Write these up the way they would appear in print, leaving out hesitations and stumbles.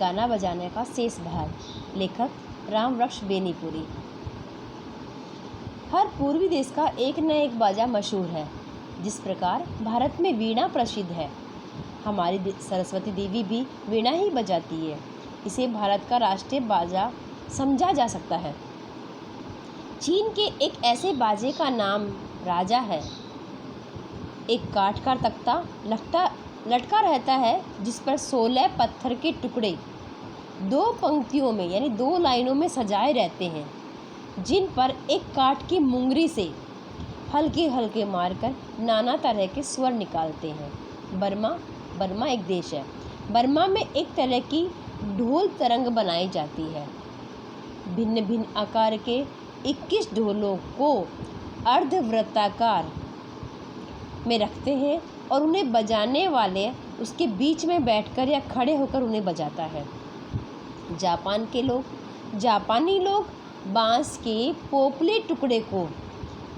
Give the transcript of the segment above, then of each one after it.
गाना बजाने का शेष भार। लेखक रामवृक्ष बेनीपुरी। हर पूर्वी देश का एक न एक बाजा मशहूर है। जिस प्रकार भारत में वीणा प्रसिद्ध है, हमारी सरस्वती देवी भी वीणा ही बजाती है। इसे भारत का राष्ट्रीय बाजा समझा जा सकता है। चीन के एक ऐसे बाजे का नाम राजा है। एक काठ का तख्ता लटका रहता है जिस पर 16 पत्थर के टुकड़े 2 पंक्तियों में यानी 2 लाइनों में सजाए रहते हैं, जिन पर एक काठ की मुंगरी से हल्के हल्के मारकर नाना तरह के स्वर निकालते हैं। बर्मा एक देश है। बर्मा में एक तरह की ढोल तरंग बनाई जाती है। भिन्न भिन्न आकार के 21 ढोलों को अर्धवृत्ताकार में रखते हैं और उन्हें बजाने वाले उसके बीच में बैठकर या खड़े होकर उन्हें बजाता है। जापानी लोग बांस के पोपले टुकड़े को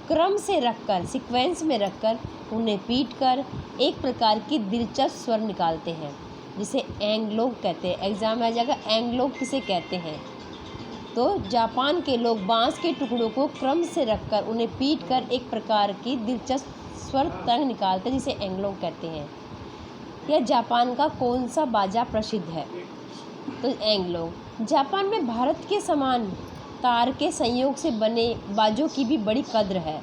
क्रम से रखकर सीक्वेंस में रखकर उन्हें पीटकर एक प्रकार की दिलचस्प स्वर निकालते हैं, जिसे एंगलोग कहते हैं। एग्जाम में आ जाएगा एंगलोग किसे कहते हैं। तो जापान के लोग बांस के टुकड़ों को क्रम से रखकर उन्हें पीटकर एक प्रकार की दिलचस्प स्वर तरंग निकालते हैं, जिसे एंगलोग कहते हैं। यह जापान का कौन सा बाजा प्रसिद्ध है? तो एंगलोग। जापान में भारत के समान तार के संयोग से बने बाजों की भी बड़ी कद्र है।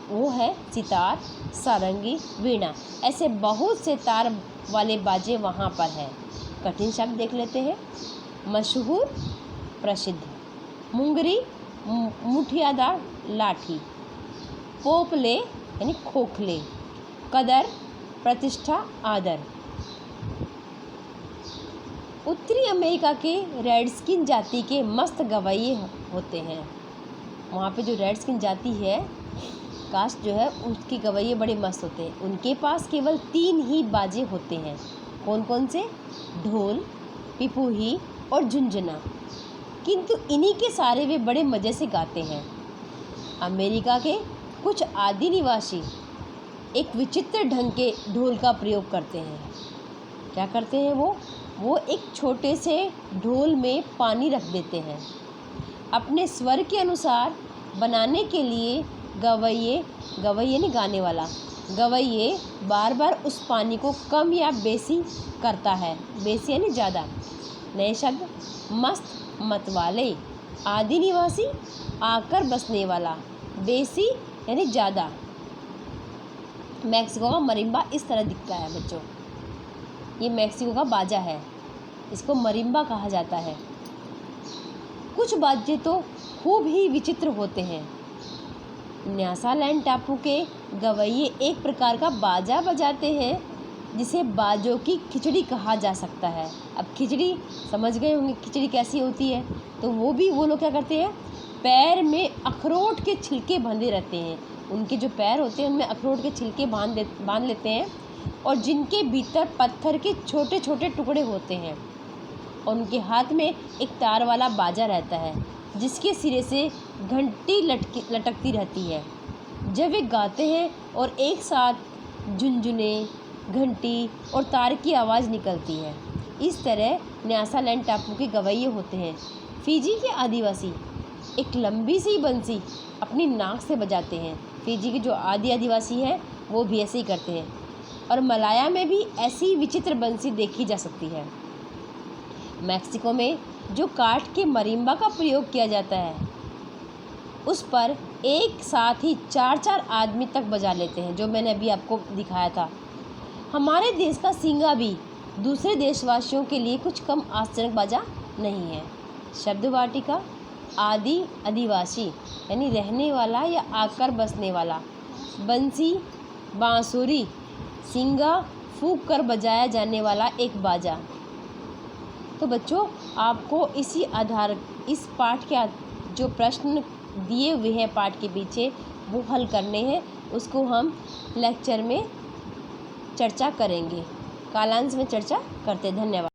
वो है सितार, सारंगी, वीणा। ऐसे बहुत से तार वाले बाजे वहाँ पर हैं। कठिन शब्द देख लेते हैं। मशहूर, प्रसिद्ध। मुंगरी, मुठियादार लाठी। पोपले यानी खोखले। कदर, प्रतिष्ठा, आदर। उत्तरी अमेरिका के रेडस्किन जाति के मस्त गवैये होते हैं। वहाँ पे जो रेडस्किन जाति है, कास्ट जो है, उसके गवैये बड़े मस्त होते हैं। उनके पास केवल 3 ही बाजे होते हैं। कौन कौन से? ढोल, पिपूही और झुंझुना। किंतु इन्हीं के सारे वे बड़े मज़े से गाते हैं। अमेरिका के कुछ आदि निवासी एक विचित्र ढंग के ढोल का प्रयोग करते हैं। क्या करते हैं वो एक छोटे से ढोल में पानी रख देते हैं। अपने स्वर के अनुसार बनाने के लिए गवैये नहीं गाने वाला, गवैये बार बार उस पानी को कम या बेसी करता है। बेसी यानी ज़्यादा। नए शब्द: मस्त, मतवाले। आदि निवासी, आकर बसने वाला। बेसी यानी ज़्यादा। मैक्सिको का मरिम्बा इस तरह दिखता है बच्चों। ये मैक्सिको का बाजा है, इसको मरिम्बा कहा जाता है। कुछ बाजे तो खूब ही विचित्र होते हैं। न्यासालैंड टापू के गवैये एक प्रकार का बाजा बजाते हैं जिसे बाजों की खिचड़ी कहा जा सकता है। अब खिचड़ी समझ गए होंगे, खिचड़ी कैसी होती है। तो वो लोग क्या करते हैं, पैर में अखरोट के छिलके बंधे रहते हैं। उनके जो पैर होते हैं उनमें अखरोट के छिलके बांध लेते हैं और जिनके भीतर पत्थर के छोटे छोटे टुकड़े होते हैं। और उनके हाथ में एक तार वाला बाजा रहता है जिसके सिरे से घंटी लटकती रहती है। जब वे गाते हैं और एक साथ झुनझुने, घंटी और तार की आवाज़ निकलती है। इस तरह न्यासालैंड टापू के गवैये होते हैं। फिजी के आदिवासी एक लंबी सी बंसी अपनी नाक से बजाते हैं। फिजी के जो आदिवासी हैं वो भी ऐसे ही करते हैं। और मलाया में भी ऐसी विचित्र बंसी देखी जा सकती है। मैक्सिको में जो काठ के मरिम्बा का प्रयोग किया जाता है उस पर एक साथ ही 4-4 आदमी तक बजा लेते हैं, जो मैंने अभी आपको दिखाया था। हमारे देश का सींगा भी दूसरे देशवासियों के लिए कुछ कम आश्चर्यजनक बाजा नहीं है। शब्द वाटिका: आदिवासी यानी रहने वाला या आकर बसने वाला। बंसी, बांसुरी। सींगा, फूंक कर बजाया जाने वाला एक बाजा। तो बच्चों, आपको इस पाठ के जो प्रश्न दिए हुए हैं पाठ के पीछे वो हल करने हैं। उसको हम लेक्चर में चर्चा करेंगे, कालांश में चर्चा करते। धन्यवाद।